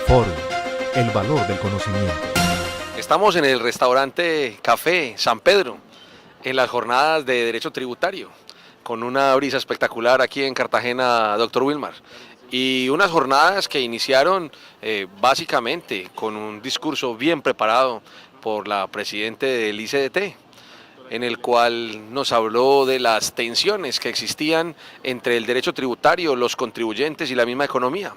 Fórum, el valor del conocimiento. Estamos en el restaurante Café San Pedro, en las jornadas de Derecho Tributario, con una brisa espectacular aquí en Cartagena, doctor Wilmar. Y unas jornadas que iniciaron básicamente con un discurso bien preparado por la presidenta del ICDT, en el cual nos habló de las tensiones que existían entre el derecho tributario, los contribuyentes y la misma economía,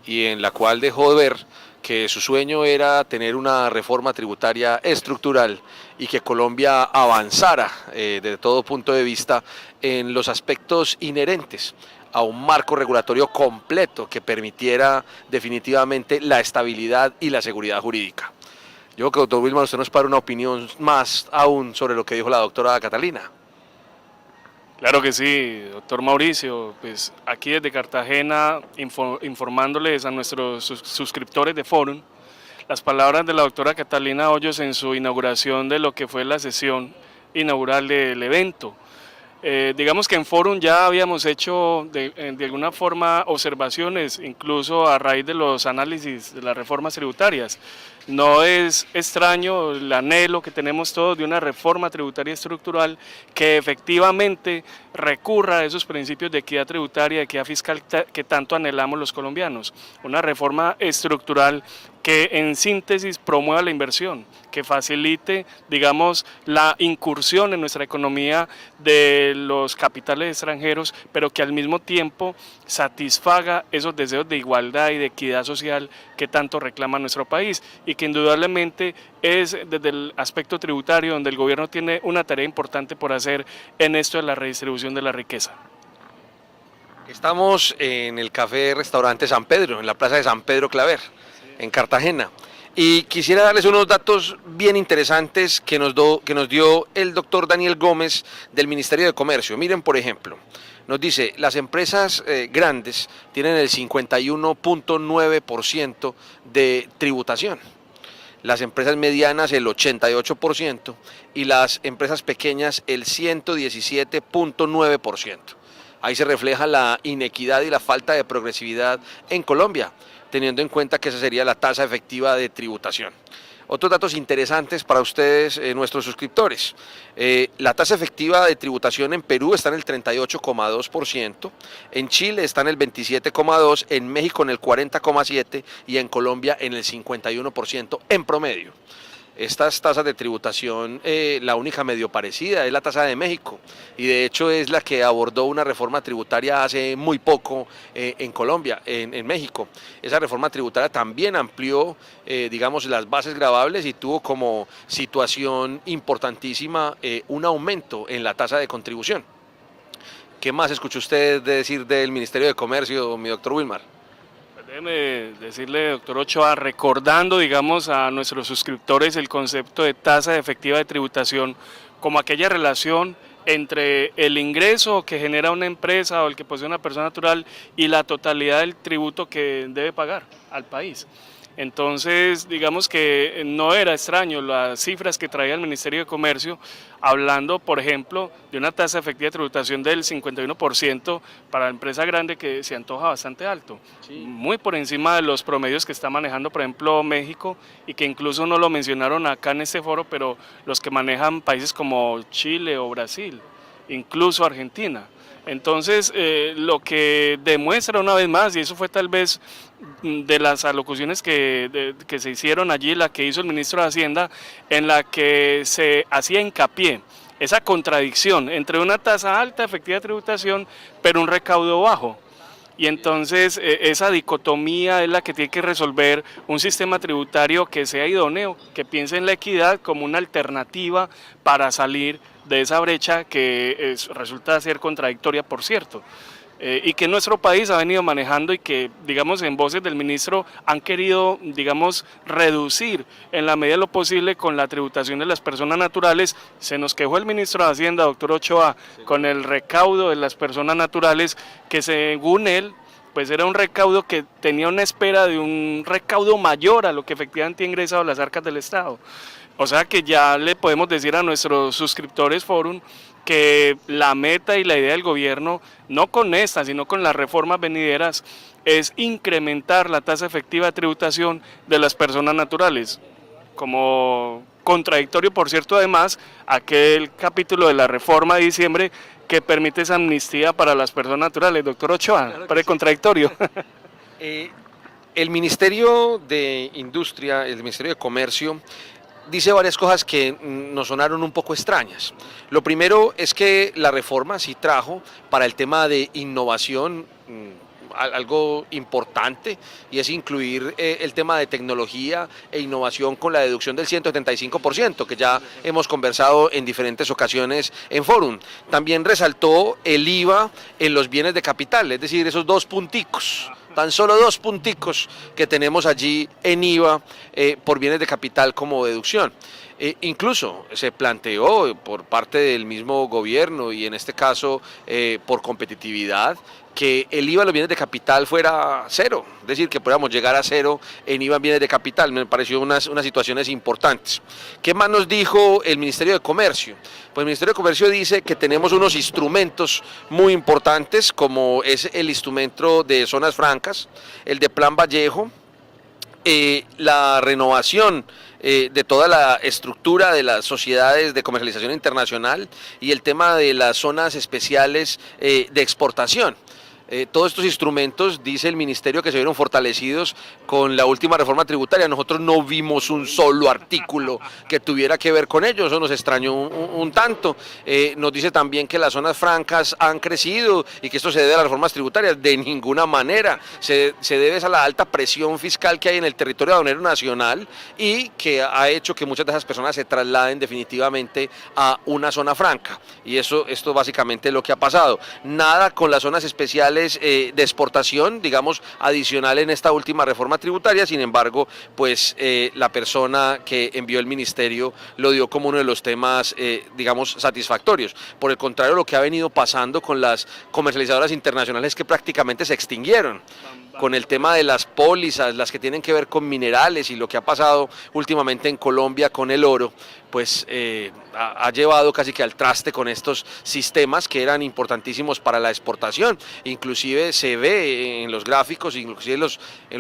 y en la cual dejó de ver que su sueño era tener una reforma tributaria estructural y que Colombia avanzara desde todo punto de vista en los aspectos inherentes a un marco regulatorio completo que permitiera definitivamente la estabilidad y la seguridad jurídica. Yo creo que, doctor Wilmar, usted nos para una opinión más aún sobre lo que dijo la doctora Catalina. Claro que sí, doctor Mauricio, pues aquí desde Cartagena informándoles a nuestros suscriptores de Fórum las palabras de la doctora Catalina Hoyos en su inauguración de lo que fue la sesión inaugural del evento. Digamos que en Fórum ya habíamos hecho de alguna forma observaciones, incluso a raíz de los análisis de las reformas tributarias. No es extraño el anhelo que tenemos todos de una reforma tributaria estructural que efectivamente recurra a esos principios de equidad tributaria, de equidad fiscal que tanto anhelamos los colombianos. Una reforma estructural que en síntesis promueva la inversión, que facilite, digamos, la incursión en nuestra economía de los capitales extranjeros, pero que al mismo tiempo satisfaga esos deseos de igualdad y de equidad social que tanto reclama nuestro país y que indudablemente es desde el aspecto tributario donde el gobierno tiene una tarea importante por hacer en esto de la redistribución de la riqueza. Estamos en el Café Restaurante San Pedro, en la Plaza de San Pedro Claver, en Cartagena, y quisiera darles unos datos bien interesantes que nos dio el doctor Daniel Gómez del Ministerio de Comercio. Miren, por ejemplo, nos dice, las empresas grandes tienen el 51.9% de tributación, las empresas medianas el 88% y las empresas pequeñas el 117.9%. Ahí se refleja la inequidad y la falta de progresividad en Colombia, teniendo en cuenta que esa sería la tasa efectiva de tributación. Otros datos interesantes para ustedes, nuestros suscriptores. La tasa efectiva de tributación en Perú está en el 38,2%, en Chile está en el 27,2%, en México en el 40,7% y en Colombia en el 51% en promedio. Estas tasas de tributación, la única medio parecida es la tasa de México, y de hecho es la que abordó una reforma tributaria hace muy poco en Colombia, en México. Esa reforma tributaria también amplió, digamos, las bases gravables y tuvo como situación importantísima un aumento en la tasa de contribución. ¿Qué más escuchó usted decir del Ministerio de Comercio, mi doctor Wilmar? Déjeme decirle, doctor Ochoa, recordando, digamos, a nuestros suscriptores el concepto de tasa efectiva de tributación como aquella relación entre el ingreso que genera una empresa o el que posee una persona natural y la totalidad del tributo que debe pagar al país. Entonces, digamos que no era extraño las cifras que traía el Ministerio de Comercio, hablando, por ejemplo, de una tasa efectiva de tributación del 51% para la empresa grande, que se antoja bastante alto, sí, muy por encima de los promedios que está manejando, por ejemplo, México, y que incluso no lo mencionaron acá en este foro, pero los que manejan países como Chile o Brasil, incluso Argentina. Entonces, lo que demuestra una vez más, y eso fue tal vez de las alocuciones que se hicieron allí, la que hizo el ministro de Hacienda, en la que se hacía hincapié esa contradicción entre una tasa alta efectiva de tributación, pero un recaudo bajo. Y entonces esa dicotomía es la que tiene que resolver un sistema tributario que sea idóneo, que piense en la equidad como una alternativa para salir de esa brecha que resulta ser contradictoria, por cierto, y que nuestro país ha venido manejando y que, digamos, en voces del ministro han querido, digamos, reducir en la medida de lo posible con la tributación de las personas naturales. Se nos quejó el ministro de Hacienda, doctor Ochoa, con el recaudo de las personas naturales, que según él, pues era un recaudo que tenía una espera de un recaudo mayor a lo que efectivamente ha ingresado a las arcas del Estado. O sea que ya le podemos decir a nuestros suscriptores Fórum que la meta y la idea del gobierno, no con esta, sino con las reformas venideras, es incrementar la tasa efectiva de tributación de las personas naturales. Como contradictorio, por cierto, además, aquel capítulo de la reforma de diciembre que permite esa amnistía para las personas naturales. Doctor Ochoa, Claro parece sí. contradictorio. El Ministerio de Industria, el Ministerio de Comercio, dice varias cosas que nos sonaron un poco extrañas. Lo primero es que la reforma sí trajo para el tema de innovación algo importante, y es incluir el tema de tecnología e innovación con la deducción del 175%, que ya hemos conversado en diferentes ocasiones en Fórum. También resaltó el IVA en los bienes de capital, es decir, esos 2 punticos. Tan solo 2 punticos que tenemos allí en IVA por bienes de capital como deducción. Incluso se planteó por parte del mismo gobierno y en este caso por competitividad que el IVA en los bienes de capital fuera cero, es decir, que podamos llegar a cero en IVA en bienes de capital. Me pareció unas situaciones importantes. ¿Qué más nos dijo el Ministerio de Comercio? Pues el Ministerio de Comercio dice que tenemos unos instrumentos muy importantes, como es el instrumento de zonas francas, el de Plan Vallejo, la renovación de toda la estructura de las sociedades de comercialización internacional y el tema de las zonas especiales de exportación. Todos estos instrumentos, dice el ministerio, que se vieron fortalecidos con la última reforma tributaria. Nosotros no vimos un solo artículo que tuviera que ver con ello, eso nos extrañó un tanto. Nos dice también que las zonas francas han crecido y que esto se debe a las reformas tributarias. De ninguna manera, se debe a la alta presión fiscal que hay en el territorio aduanero nacional y que ha hecho que muchas de esas personas se trasladen definitivamente a una zona franca. Y esto básicamente es lo que ha pasado. Nada con las zonas especiales de exportación, digamos, adicional en esta última reforma tributaria. Sin embargo, pues la persona que envió el ministerio lo dio como uno de los temas, digamos, satisfactorios. Por el contrario, lo que ha venido pasando con las comercializadoras internacionales, que prácticamente se extinguieron, con el tema de las pólizas, las que tienen que ver con minerales, y lo que ha pasado últimamente en Colombia con el oro, pues ha llevado casi que al traste con estos sistemas que eran importantísimos para la exportación. Inclusive se ve en los gráficos, inclusive en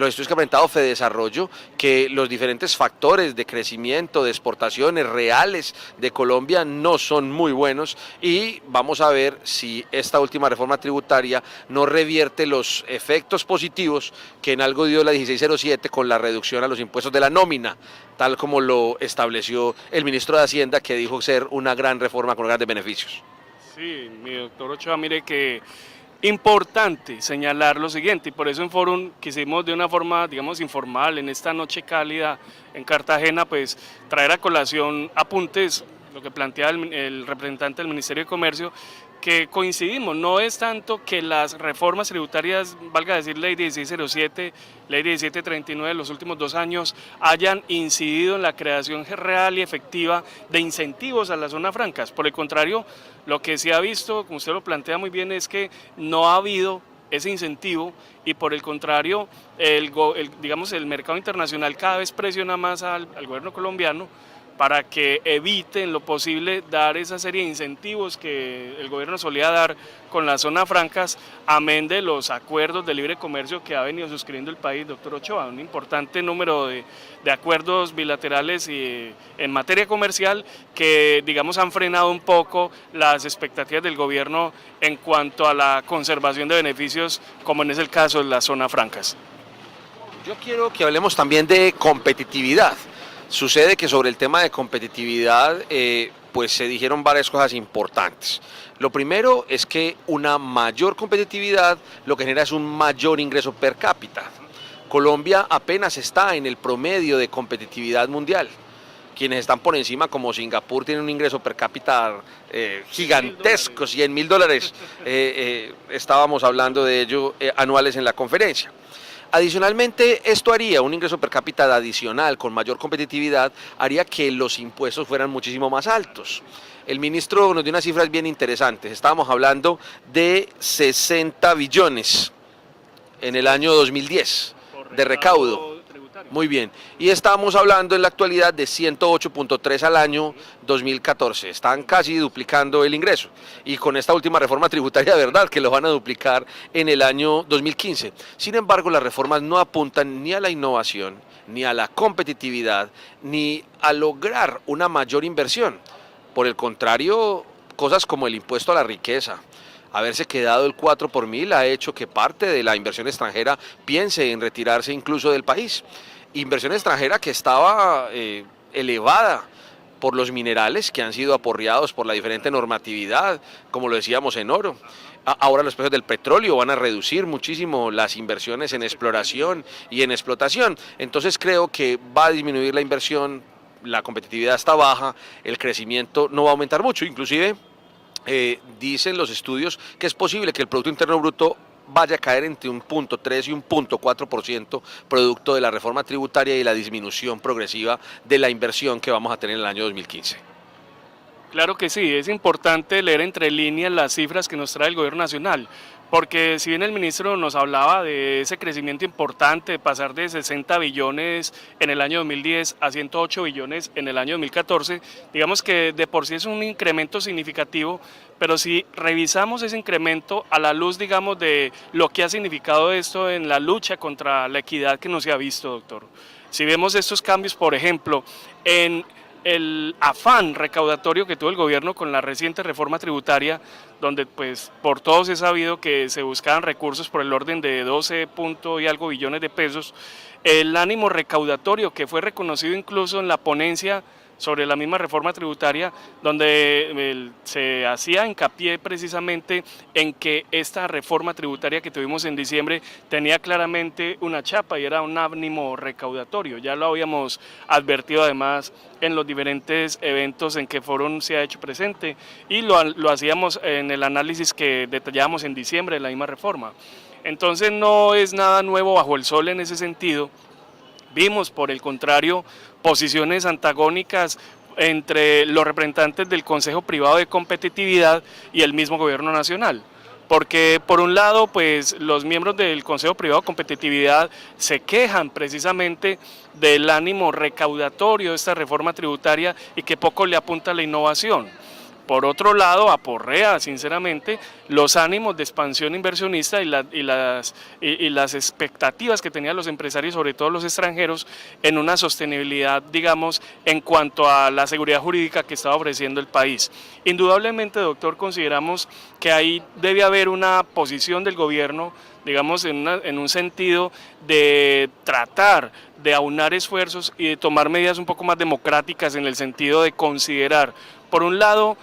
los estudios que ha presentado Fedesarrollo, que los diferentes factores de crecimiento, de exportaciones reales de Colombia no son muy buenos, y vamos a ver si esta última reforma tributaria no revierte los efectos positivos que en algo dio la 1607 con la reducción a los impuestos de la nómina, tal como lo estableció el ministro de Hacienda, que dijo ser una gran reforma con grandes beneficios. Sí, mi doctor Ochoa, mire que importante señalar lo siguiente, y por eso en Fórum quisimos de una forma, digamos, informal, en esta noche cálida en Cartagena, pues traer a colación apuntes, lo que plantea el representante del Ministerio de Comercio, que coincidimos. No es tanto que las reformas tributarias, valga decir ley 1607, ley 1739 de los últimos 2 años, hayan incidido en la creación real y efectiva de incentivos a las zonas francas. Por el contrario, lo que se ha visto, como usted lo plantea muy bien, es que no ha habido ese incentivo, y por el contrario, digamos, el mercado internacional cada vez presiona más al gobierno colombiano para que evite en lo posible dar esa serie de incentivos que el gobierno solía dar con las zonas francas, amén de los acuerdos de libre comercio que ha venido suscribiendo el país, doctor Ochoa, un importante número de acuerdos bilaterales y en materia comercial que, digamos, han frenado un poco las expectativas del gobierno en cuanto a la conservación de beneficios, como es el caso de las zonas francas. Yo quiero que hablemos también de competitividad. Sucede que sobre el tema de competitividad, pues se dijeron varias cosas importantes. Lo primero es que una mayor competitividad lo que genera es un mayor ingreso per cápita. Colombia apenas está en el promedio de competitividad mundial. Quienes están por encima, como Singapur, tienen un ingreso per cápita gigantesco, $100.000. Estábamos hablando de ello anuales en la conferencia. Adicionalmente, esto haría un ingreso per cápita adicional con mayor competitividad, haría que los impuestos fueran muchísimo más altos. El ministro nos dio unas cifras bien interesantes. Estábamos hablando de 60 billones en el año 2010 de recaudo. Muy bien, y estamos hablando en la actualidad de 108.3 al año 2014, están casi duplicando el ingreso y con esta última reforma tributaria de verdad que lo van a duplicar en el año 2015. Sin embargo, las reformas no apuntan ni a la innovación, ni a la competitividad, ni a lograr una mayor inversión. Por el contrario, cosas como el impuesto a la riqueza, haberse quedado el 4 por mil ha hecho que parte de la inversión extranjera piense en retirarse incluso del país. Inversión extranjera que estaba elevada por los minerales que han sido aporreados por la diferente normatividad, como lo decíamos en oro. Ahora los precios del petróleo van a reducir muchísimo las inversiones en exploración y en explotación. Entonces creo que va a disminuir la inversión, la competitividad está baja, el crecimiento no va a aumentar mucho, inclusive dicen los estudios que es posible que el Producto Interno Bruto vaya a caer entre 1.3 y 1.4% producto de la reforma tributaria y la disminución progresiva de la inversión que vamos a tener en el año 2015. Claro que sí, es importante leer entre líneas las cifras que nos trae el gobierno nacional, porque si bien el ministro nos hablaba de ese crecimiento importante, de pasar de 60 billones en el año 2010 a 108 billones en el año 2014, digamos que de por sí es un incremento significativo, pero si revisamos ese incremento a la luz, digamos, de lo que ha significado esto en la lucha contra la equidad que no se ha visto, doctor. Si vemos estos cambios, por ejemplo, en el afán recaudatorio que tuvo el gobierno con la reciente reforma tributaria, donde pues por todos es sabido que se buscaban recursos por el orden de 12 punto y algo billones de pesos, el ánimo recaudatorio que fue reconocido incluso en la ponencia sobre la misma reforma tributaria, donde se hacía hincapié precisamente en que esta reforma tributaria que tuvimos en diciembre tenía claramente una chapa y era un ánimo recaudatorio. Ya lo habíamos advertido además en los diferentes eventos en que Fórum se ha hecho presente y lo hacíamos en el análisis que detallábamos en diciembre de la misma reforma. Entonces no es nada nuevo bajo el sol en ese sentido. Vimos, por el contrario, posiciones antagónicas entre los representantes del Consejo Privado de Competitividad y el mismo Gobierno Nacional. Porque por un lado, pues los miembros del Consejo Privado de Competitividad se quejan precisamente del ánimo recaudatorio de esta reforma tributaria y que poco le apunta a la innovación. Por otro lado, aporrea sinceramente los ánimos de expansión inversionista y las expectativas que tenían los empresarios, sobre todo los extranjeros, en una sostenibilidad, digamos, en cuanto a la seguridad jurídica que estaba ofreciendo el país. Indudablemente, doctor, consideramos que ahí debe haber una posición del gobierno, digamos, en un sentido de tratar de aunar esfuerzos y de tomar medidas un poco más democráticas en el sentido de considerar, por un lado,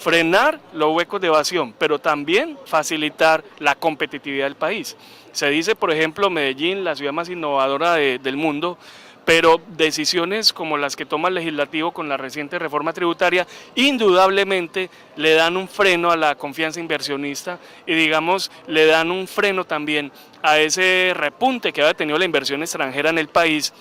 frenar los huecos de evasión, pero también facilitar la competitividad del país. Se dice, por ejemplo, Medellín, la ciudad más innovadora del mundo, pero decisiones como las que toma el legislativo con la reciente reforma tributaria indudablemente le dan un freno a la confianza inversionista y digamos le dan un freno también a ese repunte que había tenido la inversión extranjera en el país.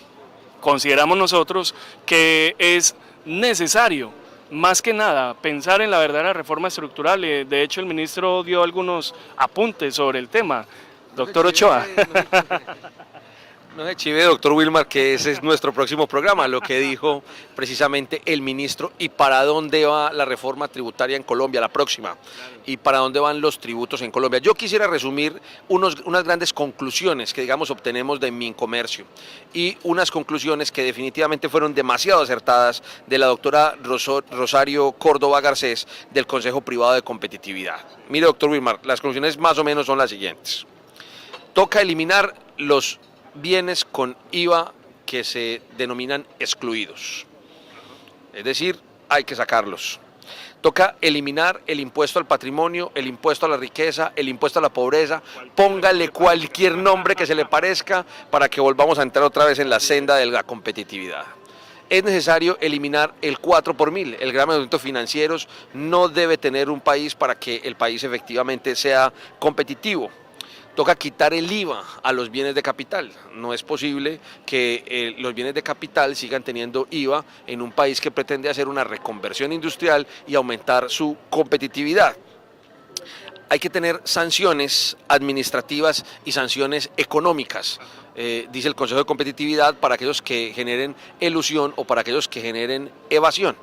Consideramos nosotros que es necesario más que nada pensar en la verdadera reforma estructural. De hecho el ministro dio algunos apuntes sobre el tema. Doctor Ochoa. No se chive, doctor Wilmar, que ese es nuestro próximo programa, lo que dijo precisamente el ministro y para dónde va la reforma tributaria en Colombia, la próxima, y para dónde van los tributos en Colombia. Yo quisiera resumir unas grandes conclusiones que, digamos, obtenemos de Mincomercio y unas conclusiones que definitivamente fueron demasiado acertadas de la doctora Rosario Córdoba Garcés del Consejo Privado de Competitividad. Mire, doctor Wilmar, las conclusiones más o menos son las siguientes. Toca eliminar los bienes con IVA que se denominan excluidos, es decir, hay que sacarlos. Toca eliminar el impuesto al patrimonio, el impuesto a la riqueza, el impuesto a la pobreza, póngale cualquier nombre que se le parezca para que volvamos a entrar otra vez en la senda de la competitividad. Es necesario eliminar el 4 por mil, el gravamen de movimientos financieros no debe tener un país para que el país efectivamente sea competitivo. Toca quitar el IVA a los bienes de capital. No es posible que los bienes de capital sigan teniendo IVA en un país que pretende hacer una reconversión industrial y aumentar su competitividad. hay que tener sanciones administrativas y sanciones económicas, dice el Consejo de Competitividad, para aquellos que generen elusión o para aquellos que generen evasión.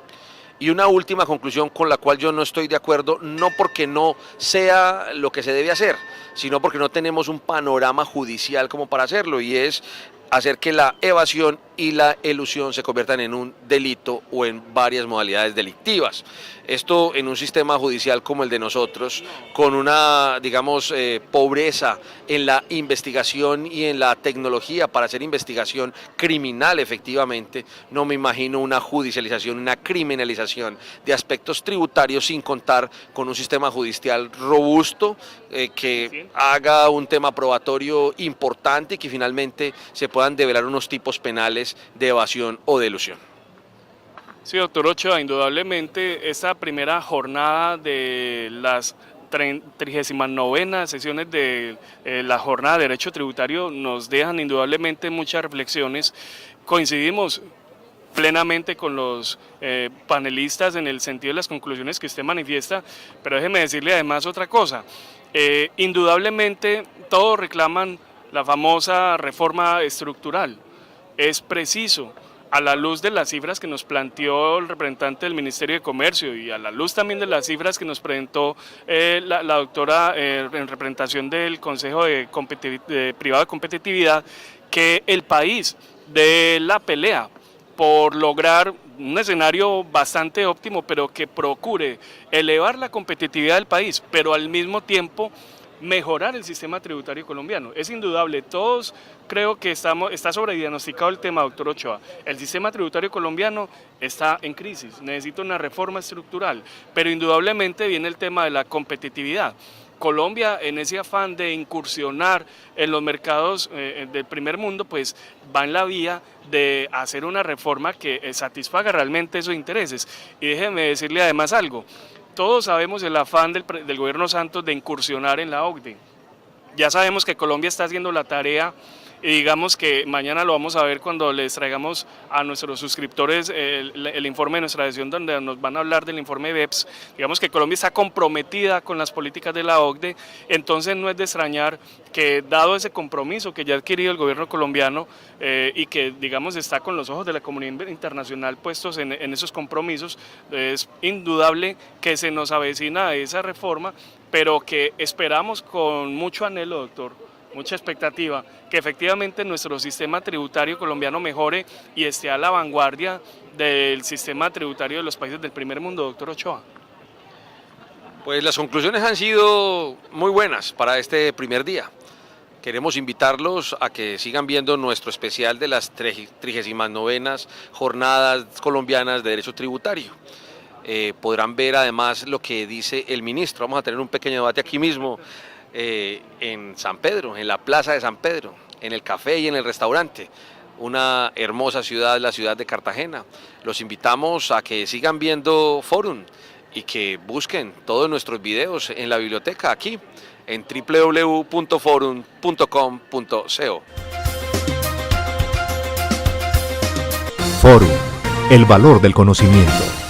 Y una última conclusión con la cual yo no estoy de acuerdo, no porque no sea lo que se debe hacer, sino porque no tenemos un panorama judicial como para hacerlo, y es hacer que la evasión y la elusión se conviertan en un delito o en varias modalidades delictivas. Esto en un sistema judicial como el de nosotros, con una, digamos, pobreza en la investigación y en la tecnología para hacer investigación criminal efectivamente, no me imagino una judicialización, una criminalización de aspectos tributarios sin contar con un sistema judicial robusto que haga un tema probatorio importante y que finalmente se puedan develar unos tipos penales de evasión o de elusión. Sí, doctor Ochoa, indudablemente esta primera jornada de las 39 sesiones de la jornada de Derecho Tributario nos dejan indudablemente muchas reflexiones. Coincidimos plenamente con los panelistas en el sentido de las conclusiones que usted manifiesta, pero déjeme decirle además otra cosa. Indudablemente todos reclaman la famosa reforma estructural. Es preciso, a la luz de las cifras que nos planteó el representante del Ministerio de Comercio y a la luz también de las cifras que nos presentó la doctora en representación del Consejo de Privado de Competitividad, que el país de la pelea por lograr un escenario bastante óptimo, pero que procure elevar la competitividad del país, pero al mismo tiempo mejorar el sistema tributario colombiano. Es indudable, todos creo que está sobrediagnosticado el tema, doctor Ochoa. El sistema tributario colombiano está en crisis, necesita una reforma estructural, pero indudablemente viene el tema de la competitividad. Colombia, en ese afán de incursionar en los mercados del primer mundo, pues va en la vía de hacer una reforma que satisfaga realmente esos intereses. Y déjeme decirle además algo. Todos sabemos el afán del gobierno Santos de incursionar en la OCDE. Ya sabemos que Colombia está haciendo la tarea y digamos que mañana lo vamos a ver cuando les traigamos a nuestros suscriptores el informe de nuestra sesión donde nos van a hablar del informe BEPS. Digamos que Colombia está comprometida con las políticas de la OCDE, entonces no es de extrañar que dado ese compromiso que ya ha adquirido el gobierno colombiano y que digamos está con los ojos de la comunidad internacional puestos en esos compromisos, es indudable que se nos avecina esa reforma, pero que esperamos con mucho anhelo, doctor, mucha expectativa, que efectivamente nuestro sistema tributario colombiano mejore y esté a la vanguardia del sistema tributario de los países del primer mundo, doctor Ochoa. Pues las conclusiones han sido muy buenas para este primer día. Queremos invitarlos a que sigan viendo nuestro especial de las 39 jornadas colombianas de derecho tributario. Podrán ver además lo que dice el ministro. Vamos a tener un pequeño debate aquí mismo en San Pedro, en la plaza de San Pedro, en el café y en el restaurante. Una hermosa ciudad, la ciudad de Cartagena. Los invitamos a que sigan viendo Forum y que busquen todos nuestros videos en la biblioteca aquí en www.forum.com.co. Forum, el valor del conocimiento.